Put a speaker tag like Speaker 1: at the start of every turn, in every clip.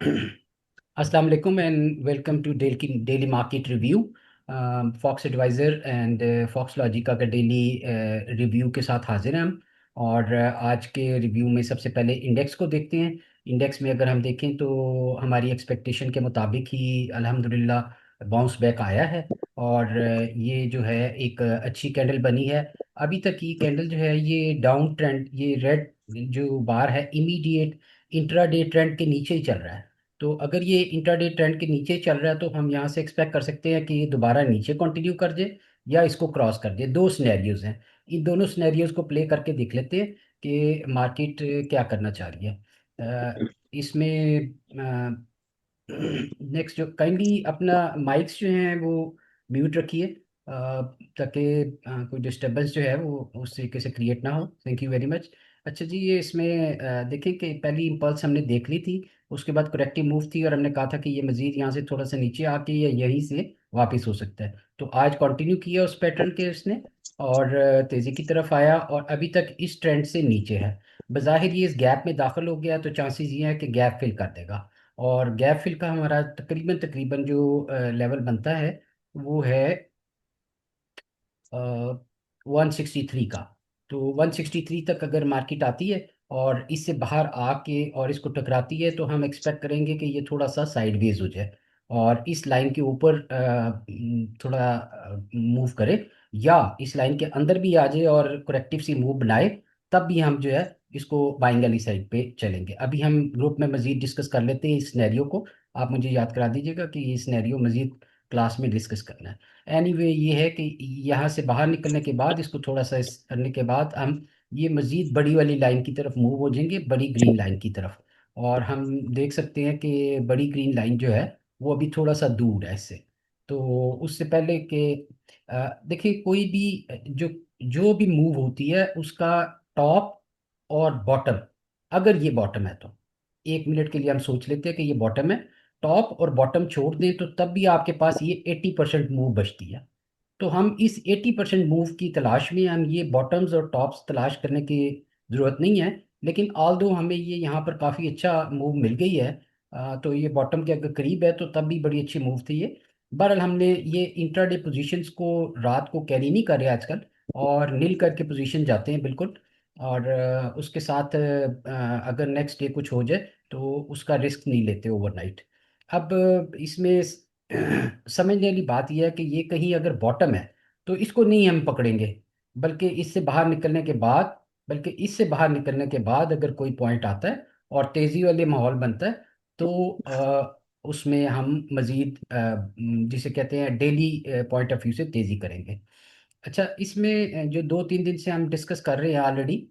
Speaker 1: अस्सलाम वालेकुम and welcome to daily market review. Fox adviser and Fox logica का daily review के साथ हाजिर हैं हम। और आज के रिव्यू में सबसे पहले इंडेक्स को देखते हैं। इंडेक्स में अगर हम देखें तो हमारी एक्सपेक्टेशन के मुताबिक ही अल्हम्दुलिल्लाह बाउंस बैक आया है। और ये जो है एक अच्छी कैंडल बनी है। अभी तक ये कैंडल जो है ये डाउन ट्रेंड, ये रेड जो बार है इमीडिएट इंट्राडे ट्रेंड के नीचे ही चल रहा है। तो अगर ये इंट्राडे ट्रेंड के नीचे चल रहा है तो हम यहाँ से एक्सपेक्ट कर सकते हैं कि ये दोबारा नीचे कंटिन्यू कर दे या इसको क्रॉस कर दे। दो सिनेरियोज हैं। इन दोनों सिनेरियोज को प्ले करके देख लेते हैं कि मार्केट क्या करना चाह रही है। इसमें नेक्स्ट जो काइंडली अपना माइक्स जो हैं वो म्यूट रखिए, ताकि कोई डिस्टरबेंस जो है वो उस तरीके से क्रिएट ना हो। Thank you very much. अच्छा जी, ये इसमें देखिए कि पहली इम्पल्स हमने देख ली थी, उसके बाद करेक्टिव मूव थी और हमने कहा था कि ये मजीद यहाँ से थोड़ा सा नीचे आके या यहीं से वापस हो सकता है। तो आज कंटिन्यू किया उस पैटर्न के उसने, और तेज़ी की तरफ आया और अभी तक इस ट्रेंड से नीचे है। बज़ाहिर ये इस गैप में दाखिल हो गया तो चांसेस ये है कि गैप फिल कर देगा। और गैप फिल का हमारा तकरीबन तकरीबन जो लेवल बनता है वो है 163 का। तो 163 तक अगर मार्केट आती है और इससे बाहर आके और इसको टकराती है तो हम एक्सपेक्ट करेंगे कि ये थोड़ा सा साइडवेज हो जाए और इस लाइन के ऊपर थोड़ा मूव करे, या इस लाइन के अंदर भी आ जाए और करेक्टिव सी मूव बनाए। तब भी हम जो है इसको बाइंग वाली साइड पे चलेंगे। अभी हम ग्रुप में मजीद डिस्कस कर लेते हैं इस सिनेरियो को। आप मुझे याद करा दीजिएगा कि ये सिनेरियो मजीद क्लास में डिस्कस करना है। एनीवे ये है कि यहाँ से बाहर निकलने के बाद इसको थोड़ा सा इस करने के बाद हम ये मजीद बड़ी वाली लाइन की तरफ मूव हो जाएंगे, बड़ी ग्रीन लाइन की तरफ। और हम देख सकते हैं कि बड़ी ग्रीन लाइन जो है वो अभी थोड़ा सा दूर है इससे। तो उससे पहले कि देखिए कोई भी जो जो भी मूव होती है उसका टॉप और बॉटम, अगर ये बॉटम है तो एक मिनट के लिए हम सोच लेते हैं कि ये बॉटम है, टॉप और बॉटम छोड़ दें तो तब भी आपके पास ये 80% मूव बचती है। तो हम इस 80% मूव की तलाश में, हम ये बॉटम्स और टॉप्स तलाश करने की ज़रूरत नहीं है। लेकिन ऑल दो हमें ये यहाँ पर काफ़ी अच्छा मूव मिल गई है, तो ये बॉटम के अगर करीब है तो तब भी बड़ी अच्छी मूव थी ये। बहरहाल हमने ये इंट्राडे पोजीशंस को रात को कैरी नहीं कर रहे आजकल, और नील करके पोजीशन जाते हैं बिल्कुल। और उसके साथ अगर नेक्स्ट डे कुछ हो जाए तो उसका रिस्क नहीं लेते ओवरनाइट। अब इसमें समझने वाली बात यह है कि ये कहीं अगर बॉटम है तो इसको नहीं हम पकड़ेंगे, बल्कि इससे बाहर निकलने के बाद, बल्कि इससे बाहर निकलने के बाद अगर कोई पॉइंट आता है और तेज़ी वाले माहौल बनता है तो उसमें हम मज़ीद जिसे कहते हैं डेली पॉइंट ऑफ व्यू से तेज़ी करेंगे। अच्छा, इसमें जो 2-3 दिन से हम डिस्कस कर रहे हैं ऑलरेडी,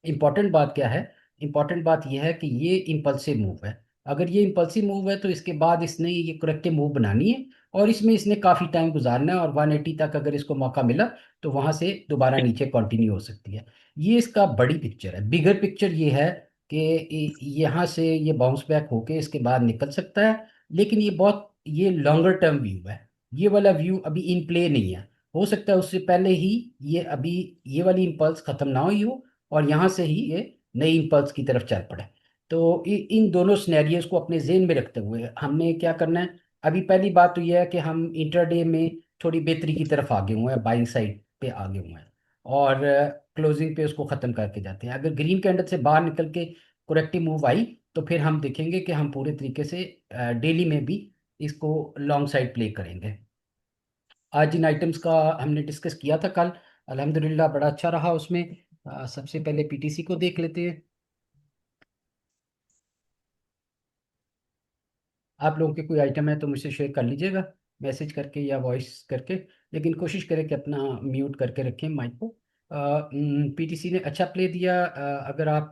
Speaker 1: इम्पॉर्टेंट बात क्या है? इम्पॉर्टेंट बात यह है कि ये इम्पल्सिव मूव है। अगर ये इम्पल्सिव मूव है तो इसके बाद इसने ये करेक्टिव मूव बनानी है और इसमें इसने काफ़ी टाइम गुजारना है, और 180 तक अगर इसको मौका मिला तो वहाँ से दोबारा नीचे कंटिन्यू हो सकती है। ये इसका बड़ी पिक्चर है। बिगर पिक्चर ये है कि यहाँ से ये बाउंस बैक होके इसके बाद निकल सकता है। लेकिन ये बहुत ये लॉन्गर टर्म व्यू है। ये वाला व्यू अभी इन प्ले नहीं है। हो सकता है उससे पहले ही ये अभी ये वाली इम्पल्स खत्म ना हुई हो और यहाँ से ही ये नई इम्पल्स की तरफ चल पड़े। तो इन दोनों सिनेरियोज को अपने जेहन में रखते हुए हमने क्या करना है? अभी पहली बात तो यह है कि हम इंटरडे में थोड़ी बेहतरी की तरफ आगे हुए हैं, बाइंग साइड पे आगे हुए हैं, और क्लोजिंग पे उसको ख़त्म करके जाते हैं। अगर ग्रीन कैंडल से बाहर निकल के करेक्टिव मूव आई तो फिर हम देखेंगे कि हम पूरे तरीके से डेली में भी इसको लॉन्ग साइड प्ले करेंगे। आज जिन आइटम्स का हमने डिस्कस किया था कल, अल्हम्दुलिल्लाह बड़ा अच्छा रहा उसमें। सबसे पहले पीटीसी को देख लेते हैं। आप लोगों के कोई आइटम है तो मुझसे शेयर कर लीजिएगा, मैसेज करके या वॉइस करके। लेकिन कोशिश करें कि अपना म्यूट करके रखें माइक को। पीटीसी ने अच्छा प्ले दिया। अगर आप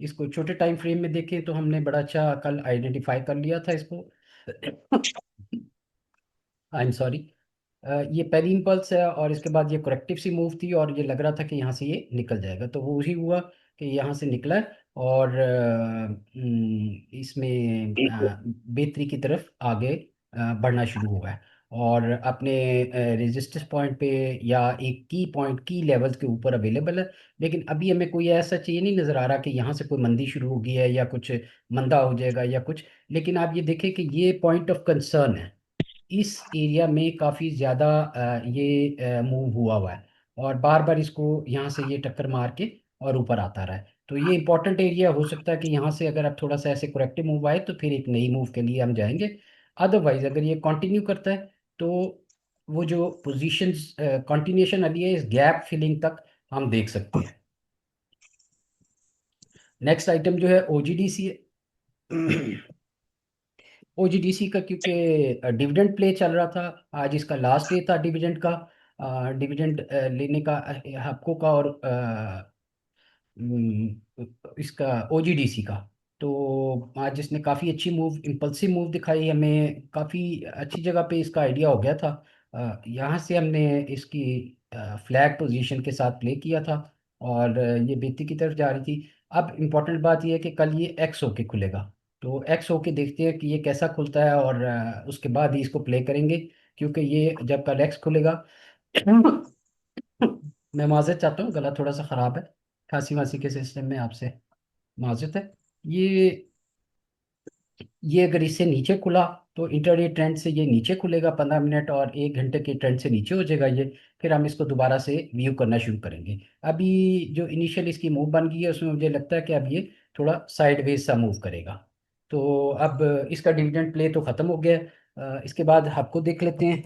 Speaker 1: इसको छोटे टाइम फ्रेम में देखें तो हमने बड़ा अच्छा कल आइडेंटिफाई कर लिया था इसको। I am sorry. ये पहली इम्पल्स है और इसके बाद ये करेक्टिव सी मूव थी और ये लग रहा था कि यहाँ से ये निकल जाएगा, तो वो उसी हुआ कि यहाँ से निकला है। और इसमें बेहतरी की तरफ आगे बढ़ना शुरू हुआ है। और अपने रेजिस्टेंस पॉइंट पे या एक की पॉइंट की लेवल्स के ऊपर अवेलेबल है। लेकिन अभी हमें कोई ऐसा चाहिए नहीं नज़र आ रहा कि यहाँ से कोई मंदी शुरू हो गई है या कुछ मंदा हो जाएगा या कुछ। लेकिन आप ये देखें कि ये पॉइंट ऑफ कंसर्न है। इस एरिया में काफ़ी ज़्यादा ये मूव हुआ हुआ है और बार बार इसको यहाँ से ये टक्कर मार के और ऊपर आता रहा है। तो ये इंपॉर्टेंट एरिया हो सकता है कि यहाँ से अगर आप थोड़ा सा ऐसे करेक्टिव मूव आए तो फिर एक नई मूव के लिए हम जाएंगे। अदरवाइज अगर ये कंटिन्यू करता है तो वो जो पोजीशंस कंटिन्यूशन अभी है इस गैप फिलिंग तक हम देख सकते हैं। नेक्स्ट आइटम जो है ओजीडीसी है। ओजीडीसी का क्योंकि डिविडेंड प्ले चल रहा था, आज इसका लास्ट डे था डिविडेंड का, डिविडेंड लेने का हप्को का और इसका ओजीडीसी का। तो आज इसने काफ़ी अच्छी मूव इम्पल्सिव मूव दिखाई हमें, काफ़ी अच्छी जगह पे इसका आइडिया हो गया था। यहाँ से हमने इसकी फ्लैग पोजीशन के साथ प्ले किया था और ये बेटी की तरफ जा रही थी। अब इम्पोर्टेंट बात यह है कि कल ये एक्स होके खुलेगा। तो एक्स होके देखते हैं कि ये कैसा खुलता है और उसके बाद ही इसको प्ले करेंगे। क्योंकि ये जब कल एक्स खुलेगा मैं माजरत चाहता हूँ, गला थोड़ा सा ख़राब है, खांसी वासी के सिस्टम में आपसे माजरत है। ये ये अगर इससे नीचे खुला तो इंटरडे ट्रेंड से ये नीचे खुलेगा 15 मिनट और 1 घंटे के ट्रेंड से नीचे हो जाएगा ये। फिर हम इसको दोबारा से व्यू करना शुरू करेंगे। अभी जो इनिशियल इसकी मूव बन गई है उसमें मुझे लगता है कि अब ये थोड़ा साइडवेज सा मूव करेगा। तो अब इसका डिविडेंड प्ले तो ख़त्म हो गया है। इसके बाद आपको देख लेते हैं।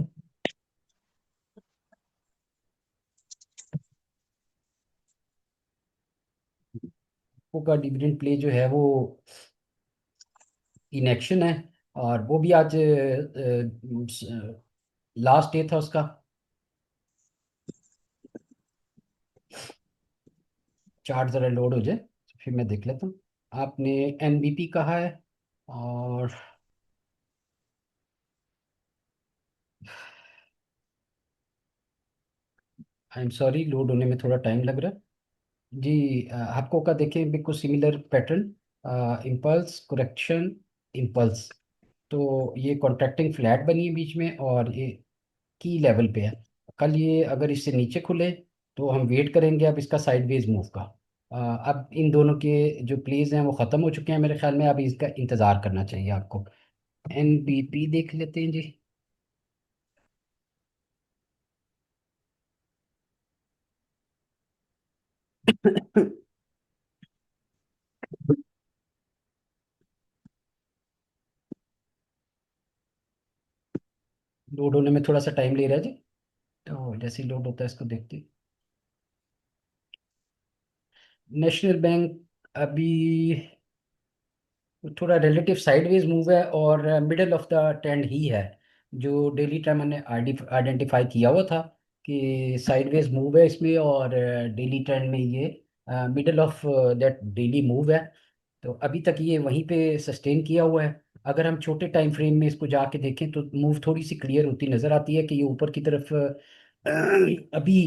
Speaker 1: आपको का डिविडेंड प्ले जो है वो इन एक्शन है और वो भी आज लास्ट डे था उसका। चार्ट ज़रा लोड हो जाए तो फिर मैं देख लेता हूँ। आपने एनबीपी कहा है और आई एम सॉरी लोड होने में थोड़ा टाइम लग रहा है जी। आपको का देखें बिल्कुल similar pattern, impulse correction impulse. तो ये कॉन्ट्रैक्टिंग फ्लैट बनी है बीच में और ये की लेवल पे है। कल ये अगर इससे नीचे खुले तो हम वेट करेंगे अब इसका साइडवेज मूव का। अब इन दोनों के जो प्लेज हैं वो ख़त्म हो चुके हैं मेरे ख्याल में, अब इसका इंतज़ार करना चाहिए आपको। एनबीपी देख लेते हैं जी। लोड होने में थोड़ा सा टाइम ले रहा है जी। तो जैसे ही लोड होता है इसको देखते हैं। नेशनल बैंक अभी थोड़ा रिलेटिव साइडवेज मूव है और मिडल ऑफ द ट्रेंड ही है। जो डेली टाइम मैंने आइडेंटिफाई किया हुआ था कि साइडवेज मूव है इसमें और डेली ट्रेंड में ये middle of that daily move है। तो अभी तक ये वहीं पे सस्टेन किया हुआ है। अगर हम छोटे टाइम फ्रेम में इसको जाके देखें तो मूव थोड़ी सी क्लियर होती नजर आती है कि ये ऊपर की तरफ अभी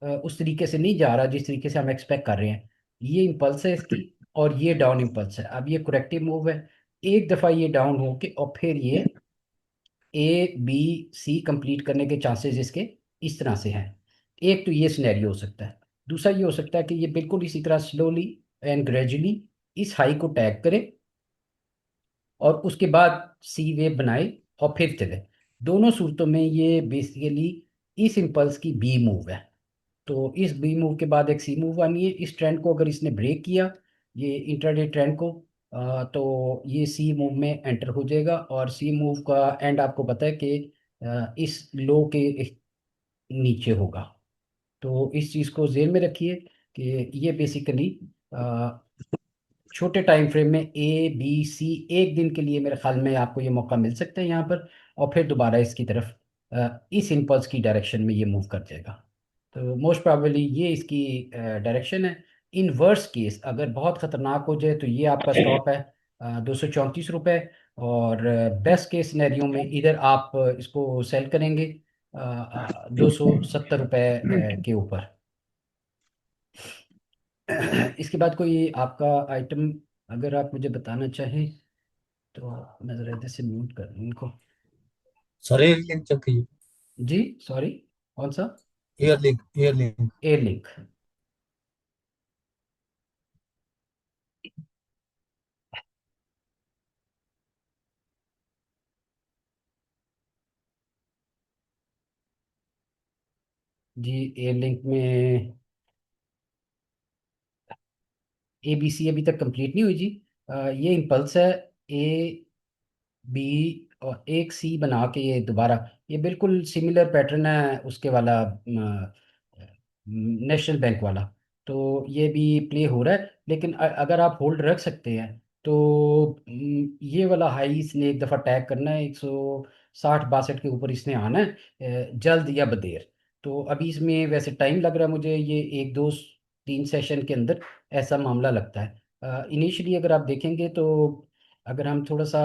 Speaker 1: उस तरीके से नहीं जा रहा जिस तरीके से हम एक्सपेक्ट कर रहे हैं। ये इम्पल्स है इसकी और ये डाउन इम्पल्स है। अब ये करेक्टिव मूव है। एक दफ़ा ये डाउन होके और फिर ये ए बी सी कंप्लीट करने के चांसेस इसके इस तरह से हैं। एक तो ये सिनेरियो हो सकता है। दूसरा ये हो सकता है कि ये बिल्कुल इसी तरह स्लोली एंड ग्रेजुअली इस हाई को टैग करे और उसके बाद सी वेव बनाए और फिर चले। दोनों सूरतों में ये बेसिकली इस इम्पल्स की बी मूव है। तो इस बी मूव के बाद एक सी मूव आनी है। इस ट्रेंड को अगर इसने ब्रेक किया ये इंट्राडे ट्रेंड को, तो ये सी मूव में एंटर हो जाएगा और सी मूव का एंड आपको पता है कि इस लो के नीचे होगा। तो इस चीज़ को जेल में रखिए कि ये बेसिकली छोटे टाइम फ्रेम में ए बी सी एक दिन के लिए मेरे ख्याल में आपको ये मौका मिल सकता है यहाँ पर और फिर दोबारा इसकी तरफ इस इम्पल्स की डायरेक्शन में ये मूव कर जाएगा। तो मोस्ट प्रोबेबली ये इसकी डायरेक्शन है। इन वर्स्ट केस अगर बहुत ख़तरनाक हो जाए तो ये आपका स्टॉप है 234 रुपये। और बेस्ट केस सिनेरियो में इधर आप इसको सेल करेंगे 270 रुपये के ऊपर। इसके बाद कोई आपका आइटम अगर आप मुझे बताना चाहें तो मैं ज़रा इधर से म्यूट कर दूं इनको।
Speaker 2: सर एयर लिंक चेक कीजिए।
Speaker 1: जी सॉरी, कौन सा?
Speaker 2: Air link, air link.
Speaker 1: Airlink. जी एयरलिंक में ए बी सी अभी तक कंप्लीट नहीं हुई जी। ये इम्पल्स है, ए बी और एक सी बना के ये दोबारा, ये बिल्कुल सिमिलर पैटर्न है उसके वाला, नेशनल बैंक वाला। तो ये भी प्ले हो रहा है, लेकिन अगर आप होल्ड रख सकते हैं तो ये वाला हाई इसने एक दफ़ा टैग करना है, 160-62 के ऊपर इसने आना है, जल्द या बदेर। तो अभी इसमें वैसे टाइम लग रहा है मुझे, ये एक दो तीन सेशन के अंदर ऐसा मामला लगता है। इनिशियली अगर आप देखेंगे तो, अगर हम थोड़ा सा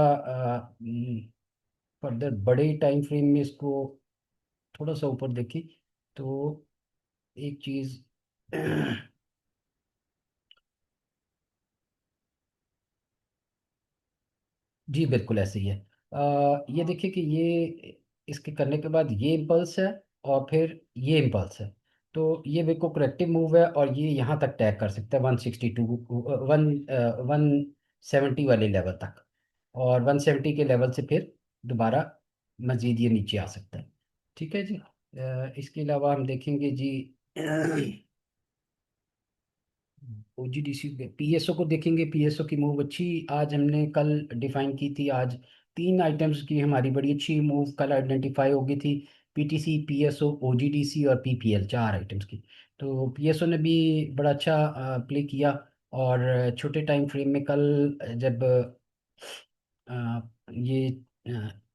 Speaker 1: फर्दर बड़े टाइम फ्रेम में इसको थोड़ा सा ऊपर देखें तो एक चीज़ जी बिल्कुल ऐसे ही है। ये देखिए कि ये इसके करने के बाद ये इम्पल्स है और फिर ये इम्पल्स है। तो ये बिल्कुल करेक्टिव मूव है और ये यहाँ तक टैग कर सकता है 162, 170 वाले लेवल तक। और 170 के लेवल से फिर दोबारा मजीद ये नीचे आ सकता है। ठीक है जी। इसके अलावा हम देखेंगे जी ओजीडीसी पीएसओ को देखेंगे। पीएसओ की मूव अच्छी आज हमने कल डिफाइन की थी। आज तीन आइटम्स की हमारी बड़ी अच्छी मूव कल आइडेंटिफाई हो गई थी। पीटीसी, पीएसओ, ओजीडीसी और पीपीएल, चार आइटम्स की। तो पीएसओ ने भी बड़ा अच्छा प्ले किया। और छोटे टाइम फ्रेम में कल जब ये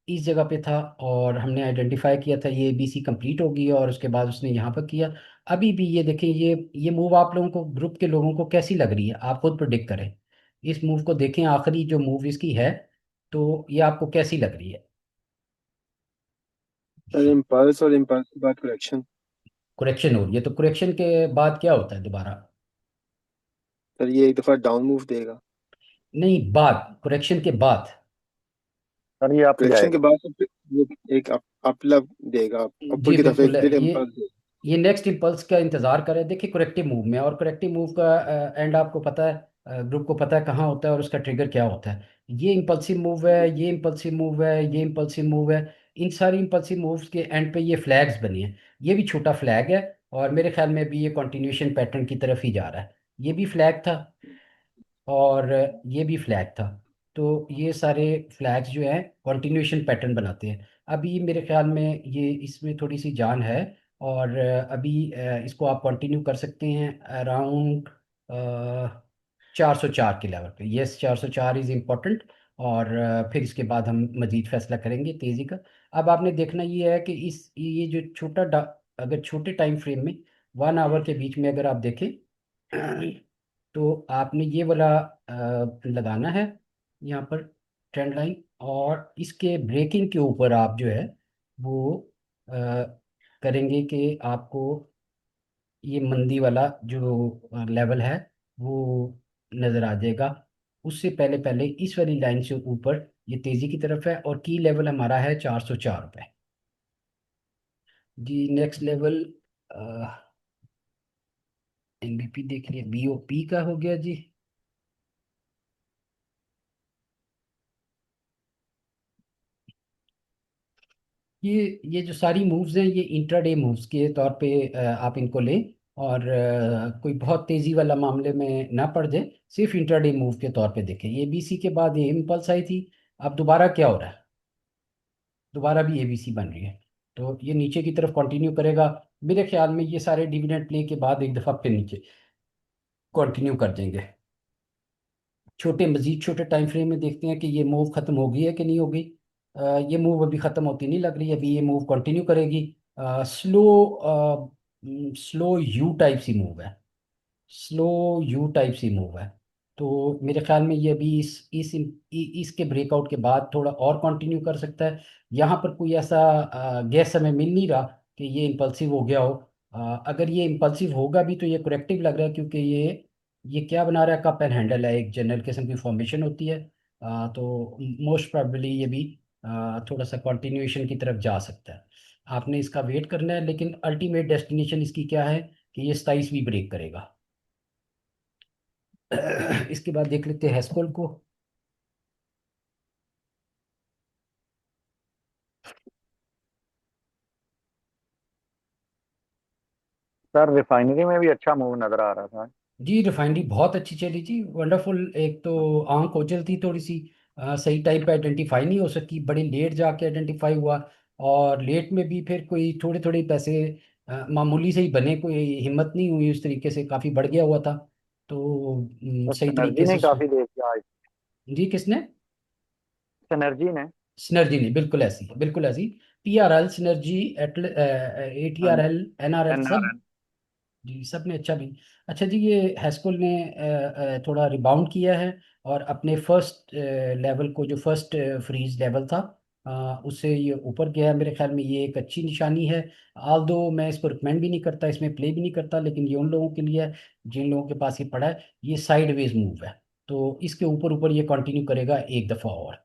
Speaker 1: इस जगह पे था और हमने आइडेंटिफाई किया था ये बीसी कंप्लीट होगी, और उसके बाद उसने यहाँ पर किया। अभी भी ये देखें, ये मूव आप लोगों को, ग्रुप के लोगों को कैसी लग रही है, आप खुद प्रिडिक्ट करें। इस मूव को देखें, आखिरी जो मूव इसकी है, तो ये आपको कैसी लग रही है?
Speaker 3: सर इम्पल्स और इम्पल्स के बाद करेक्शन।
Speaker 1: करेक्शन हो रही है, तो करेक्शन के बाद क्या होता है दोबारा?
Speaker 3: सर ये एक दफा डाउन मूव देगा।
Speaker 1: नहीं, बाद, करेक्शन के बाद।
Speaker 2: सर ये आप
Speaker 3: करेक्शन के
Speaker 2: जाएगा।
Speaker 3: बाद तो फिर वो एक अप लव देगा, ऊपर
Speaker 1: जी
Speaker 3: की तरफ
Speaker 1: बिल्कुल
Speaker 3: एक
Speaker 1: है।
Speaker 3: फिर इम्पल्स देगा।
Speaker 1: ये नेक्स्ट इम्पल्स का इंतजार करें। देखिए करेक्टिव मूव में, और करेक्टिव मूव का एंड आपको पता है, ग्रुप को पता है कहाँ होता है और उसका ट्रिगर क्या होता है। ये इम्पल्सिव मूव है, ये इम्पल्सिव मूव है, ये इम्पल्सिव मूव है। इन सारी इम्पल्सिव मूव्स के एंड पे ये फ्लैग्स बने हैं। ये भी छोटा फ्लैग है, और मेरे ख्याल में भी ये कंटिन्यूशन पैटर्न की तरफ ही जा रहा है। ये भी फ्लैग था और ये भी फ्लैग था। तो ये सारे फ्लैग्स जो हैं कंटिन्यूएशन पैटर्न बनाते हैं। अभी मेरे ख्याल में ये इसमें थोड़ी सी जान है। और अभी इसको आप कंटिन्यू कर सकते हैं अराउंड 404 के लेवल पे। Yes, 404 is important. और फिर इसके बाद हम मजीद फैसला करेंगे तेज़ी का। अब आपने देखना ये है कि इस ये जो अगर छोटे टाइम फ्रेम में 1 आवर के बीच में अगर आप देखें तो आपने ये वाला लगाना है यहाँ पर ट्रेंड लाइन, और इसके ब्रेकिंग के ऊपर आप जो है वो अ, करेंगे कि आपको ये मंदी वाला जो लेवल है वो नज़र आ जाएगा। उससे पहले पहले इस वाली लाइन से ऊपर ये तेज़ी की तरफ है, और की लेवल हमारा है 404 रुपये। जी नेक्स्ट लेवल एमबीपी देख लिया, बीओपी का हो गया जी। ये जो सारी मूव्स हैं ये इंट्राडे मूव्स के तौर पे आप इनको लें, और कोई बहुत तेज़ी वाला मामले में ना पड़ जाए। सिर्फ इंट्राडे मूव के तौर पे देखें। ये बीसी के बाद ये इम्पल्स आई थी, अब दोबारा क्या हो रहा है? दोबारा भी एबीसी बन रही है। तो ये नीचे की तरफ कंटिन्यू करेगा। मेरे ख्याल में ये सारे डिविडेंड प्ले के बाद एक दफ़ा फिर नीचे कंटिन्यू कर देंगे। मजीद छोटे टाइम फ्रेम में देखते हैं कि ये मूव खत्म हो गई है कि नहीं हो गई। ये मूव अभी खत्म होती नहीं लग रही, अभी ये मूव कंटिन्यू करेगी। Slow slow U type C move है, slow U type C move है। तो मेरे ख्याल में ये अभी इसके ब्रेकआउट के बाद थोड़ा और कंटिन्यू कर सकता है। यहाँ पर कोई ऐसा गैस हमें मिल नहीं रहा कि ये इम्पल्सिव हो गया हो। अगर ये इम्पल्सिव होगा भी तो ये करेक्टिव लग रहा है, क्योंकि ये क्या बना रहा है, कप एंड हैंडल है, एक जनरल किस्म की फॉर्मेशन होती है। तो मोस्ट प्रोबेबली ये भी थोड़ा सा कंटिन्यूएशन की तरफ जा सकता है। आपने इसका वेट करना है, लेकिन अल्टीमेट डेस्टिनेशन इसकी क्या है कि ये 27वीं ब्रेक करेगा। इसके बाद देख लेते हैं हेस्कोल को।
Speaker 4: सर रिफाइनरी में भी अच्छा मूव नजर आ रहा था।
Speaker 1: जी रिफाइनरी बहुत अच्छी चली जी, वंडरफुल। एक तो आंख ओझल थी थोड़ी सी, सही टाइम पे आइडेंटिफाई नहीं हो सकी, बड़ी लेट जाके आइडेंटिफाई हुआ। और लेट में भी फिर कोई थोड़े थोड़े पैसे मामूली से ही बने, कोई हिम्मत नहीं हुई उस तरीके से, काफ़ी बढ़ गया हुआ था। तो
Speaker 4: तो
Speaker 1: सही तरीके
Speaker 4: सिनर्जी
Speaker 1: से
Speaker 4: ने काफी देर किया आज।
Speaker 1: जी किसने?
Speaker 4: सिनर्जी ने।
Speaker 1: सिनर्जी नहीं, बिल्कुल ऐसी, बिल्कुल ऐसी। PRL, सिनर्जी,
Speaker 4: हाँ जी।
Speaker 1: ATRL, NRL सब।
Speaker 4: एनआरएन।
Speaker 1: जी सब ने अच्छा भी। अच्छा जी, ये हैस्कुल ने थोड़ा रिबाउंड किया है और अपने फर्स्ट लेवल को, जो फर्स्ट फ्रीज लेवल था, उससे ये ऊपर गया है। मेरे ख्याल में ये एक अच्छी निशानी है। आल दो मैं इसको रिकमेंड भी नहीं करता, इसमें प्ले भी नहीं करता, लेकिन ये उन लोगों के लिए है जिन लोगों के पास ये पड़ा है। ये साइडवेज मूव है, तो इसके ऊपर ऊपर ये कंटिन्यू करेगा एक दफ़ा और।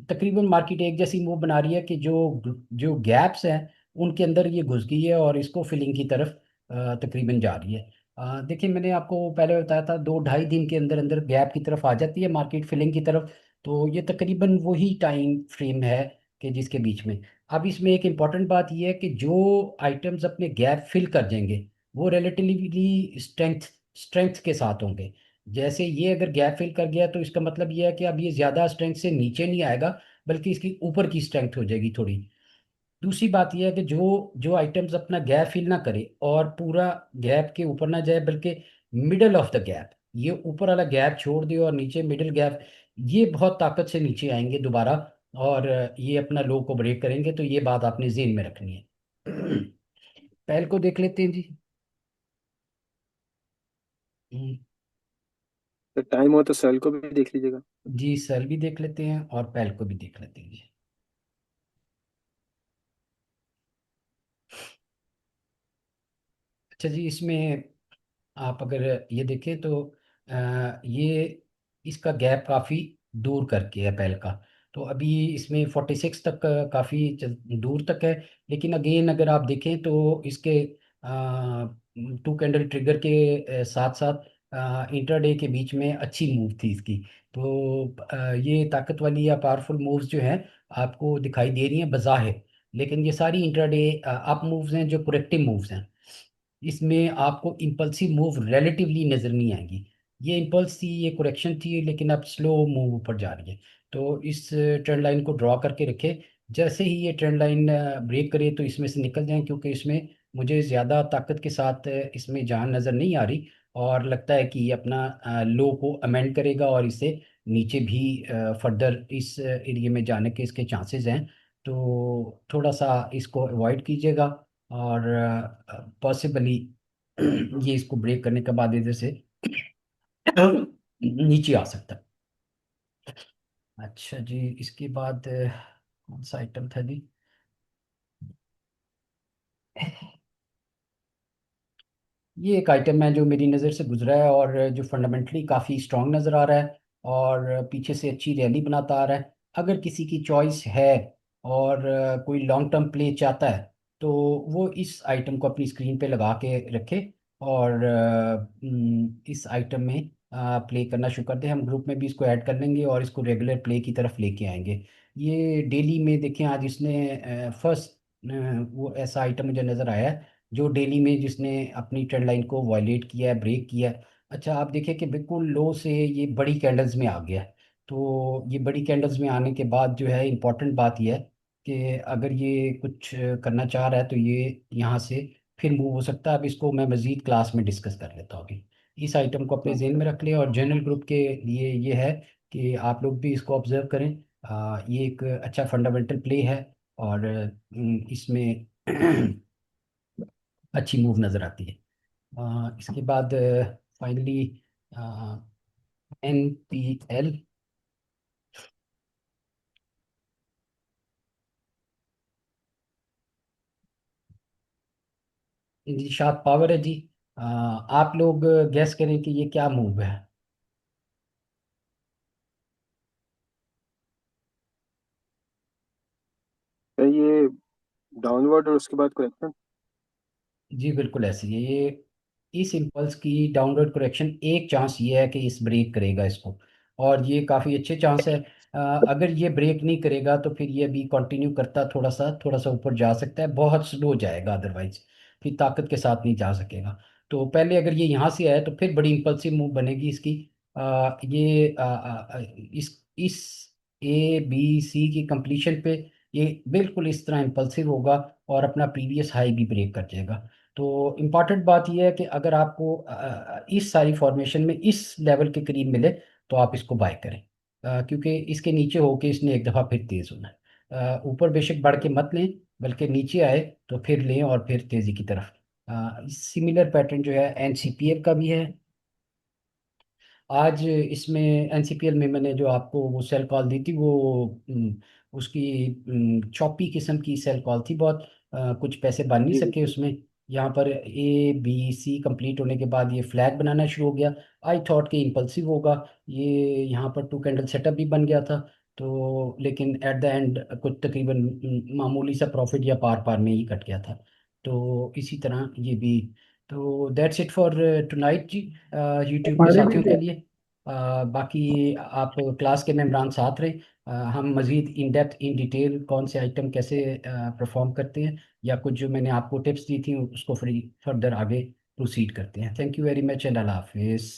Speaker 1: तकरीबन मार्केट एक जैसी मूव बना रही है कि जो जो गैप्स हैं उनके अंदर ये घुस गई है और इसको फिलिंग की तरफ तकरीबन जा रही है। देखिए मैंने आपको पहले बताया था 2 ढाई दिन के अंदर अंदर गैप की तरफ आ जाती है मार्केट, फिलिंग की तरफ। तो ये तकरीबन वही टाइम फ्रेम है कि जिसके बीच में। अब इसमें एक इम्पॉर्टेंट बात यह है कि जो आइटम्स अपने गैप फिल कर जाएंगे वो रिलेटिवली स्ट्रेंथ स्ट्रेंथ के साथ होंगे। जैसे ये अगर गैप फिल कर गया तो इसका मतलब ये है कि अब ये ज़्यादा स्ट्रेंथ से नीचे नहीं आएगा, बल्कि इसकी ऊपर की स्ट्रेंथ हो जाएगी थोड़ी। दूसरी बात यह है कि जो जो आइटम्स अपना गैप फिल ना करे और पूरा गैप के ऊपर ना जाए, बल्कि मिडल ऑफ द गैप, ये ऊपर वाला गैप छोड़ दे और नीचे मिडिल गैप, ये बहुत ताकत से नीचे आएंगे दोबारा और ये अपना लो को ब्रेक करेंगे। तो ये बात आपने जेन में रखनी है। पहल को देख लेते हैं जी। हम्म,
Speaker 3: तो टाइम हो तो सेल को भी देख लीजिएगा।
Speaker 1: जी सेल भी देख लेते हैं और पहल को भी देख लेते हैं जी। अच्छा जी, इसमें आप अगर ये देखें तो ये इसका गैप काफ़ी दूर करके है पहल का। तो अभी इसमें 46 तक काफ़ी दूर तक है। लेकिन अगेन अगर आप देखें तो इसके 2 कैंडल ट्रिगर के साथ साथ इंटरडे के बीच में अच्छी मूव थी इसकी। तो ये ताकत वाली या पावरफुल मूव्स जो हैं आपको दिखाई दे रही हैं बज़ाहिर, लेकिन ये सारी इंटरडे अप मूव्स हैं जो करेक्टिव मूव्स हैं। इसमें आपको इम्पल्सिव मूव रिलेटिवली नज़र नहीं आएंगी। ये इम्पल्स थी, ये करेक्शन थी, लेकिन अब स्लो मूव ऊपर जा रही है। तो इस ट्रेंड लाइन को ड्रॉ करके रखे। जैसे ही ये ट्रेंड लाइन ब्रेक करे तो इसमें से निकल जाएं, क्योंकि इसमें मुझे ज़्यादा ताकत के साथ इसमें जान नज़र नहीं आ रही। और लगता है कि ये अपना लो को अमेंड करेगा और इसे नीचे भी फर्दर इस एरिया में जाने के इसके चांसेस हैं। तो थोड़ा सा इसको अवॉइड कीजिएगा। और पॉसिबली ये इसको ब्रेक करने के बाद इधर से नीचे आ सकता है। अच्छा जी, इसके बाद कौन सा आइटम था जी? ये एक आइटम है जो मेरी नज़र से गुजरा है और जो फंडामेंटली काफ़ी स्ट्रांग नज़र आ रहा है और पीछे से अच्छी रैली बनाता आ रहा है। अगर किसी की चॉइस है और कोई लॉन्ग टर्म प्ले चाहता है तो वो इस आइटम को अपनी स्क्रीन पे लगा के रखे और इस आइटम में प्ले करना शुरू कर दें। हम ग्रुप में भी इसको ऐड कर लेंगे और इसको रेगुलर प्ले की तरफ लेके आएंगे। ये डेली में देखें, आज इसने फर्स्ट वो ऐसा आइटम मुझे नज़र आया है जो डेली में जिसने अपनी ट्रेंड लाइन को वायलेट किया है, ब्रेक किया है। अच्छा आप देखिए कि बिल्कुल लो से ये बड़ी कैंडल्स में आ गया है। तो ये बड़ी कैंडल्स में आने के बाद जो है इम्पोर्टेंट बात यह है कि अगर ये कुछ करना चाह रहा है तो ये यहाँ से फिर मूव हो सकता है। अब इसको मैं मज़ीद क्लास में डिस्कस कर लेता हूँ अभी। इस आइटम को अपने जेन
Speaker 3: ओके।
Speaker 1: में रख लें और जनरल ग्रुप के लिए ये है कि आप लोग भी इसको ऑब्जर्व करें। ये एक अच्छा फंडामेंटल प्ले है और इसमें अच्छी मूव नज़र आती है। इसके बाद finally NPL। G sharp power है जी। आप लोग गैस करें कि ये क्या मूव है।
Speaker 3: सर ये डाउनवर्ड और उसके बाद करेक्शन।
Speaker 1: जी बिल्कुल ऐसे ही है ये। इस इम्पल्स की डाउनवर्ड करेक्शन, एक चांस ये है कि इस ब्रेक करेगा इसको, और ये काफ़ी अच्छे चांस है। अगर ये ब्रेक नहीं करेगा तो फिर ये भी कंटिन्यू करता, थोड़ा सा ऊपर जा सकता है, बहुत स्लो जाएगा अदरवाइज, फिर ताकत के साथ नहीं जा सकेगा। तो पहले अगर ये यहाँ से आए तो फिर बड़ी इंपल्सिव मूव बनेगी इसकी। ये इस ए बी सी की कंप्लीशन पे ये बिल्कुल इस तरह इम्पल्सिव होगा और अपना प्रीवियस हाई भी ब्रेक कर जाएगा। तो इम्पॉर्टेंट बात यह है कि अगर आपको इस सारी फॉर्मेशन में इस लेवल के करीब मिले तो आप इसको बाय करें, क्योंकि इसके नीचे होके इसने एक दफ़ा फिर तेज़ होना है। ऊपर बेशक बढ़ के मत लें, बल्कि नीचे आए तो फिर लें और फिर तेज़ी की तरफ। सिमिलर पैटर्न जो है एनसीपीएल का भी है। आज इसमें एनसीपीएल में मैंने जो आपको वो सेल कॉल दी थी, वो उसकी चॉपी किस्म की सेल कॉल थी बहुत। कुछ पैसे बन नहीं
Speaker 3: जी
Speaker 1: सके
Speaker 3: जी।
Speaker 1: उसमें। यहाँ पर ए बी सी कंप्लीट होने के बाद ये फ्लैग बनाना शुरू हो गया। आई थॉट कि इम्पल्सिव होगा ये, यहाँ पर टू कैंडल सेटअप भी बन गया था। तो लेकिन एट द एंड कुछ तकरीबन मामूली सा प्रॉफिट या पार पार में ही कट गया था। तो इसी तरह ये भी। तो दैट्स इट फॉर टुनाइट जी, यूट्यूब के साथियों के लिए। बाकी आप क्लास के मेम्बरान साथ रहे। हम मज़ीद इन डेप्थ इन डिटेल कौन से आइटम कैसे परफॉर्म करते हैं, या कुछ जो मैंने आपको टिप्स दी थी उसको फ्री फर्दर आगे प्रोसीड करते हैं। Thank you very much and अल्लाह हाफिज़।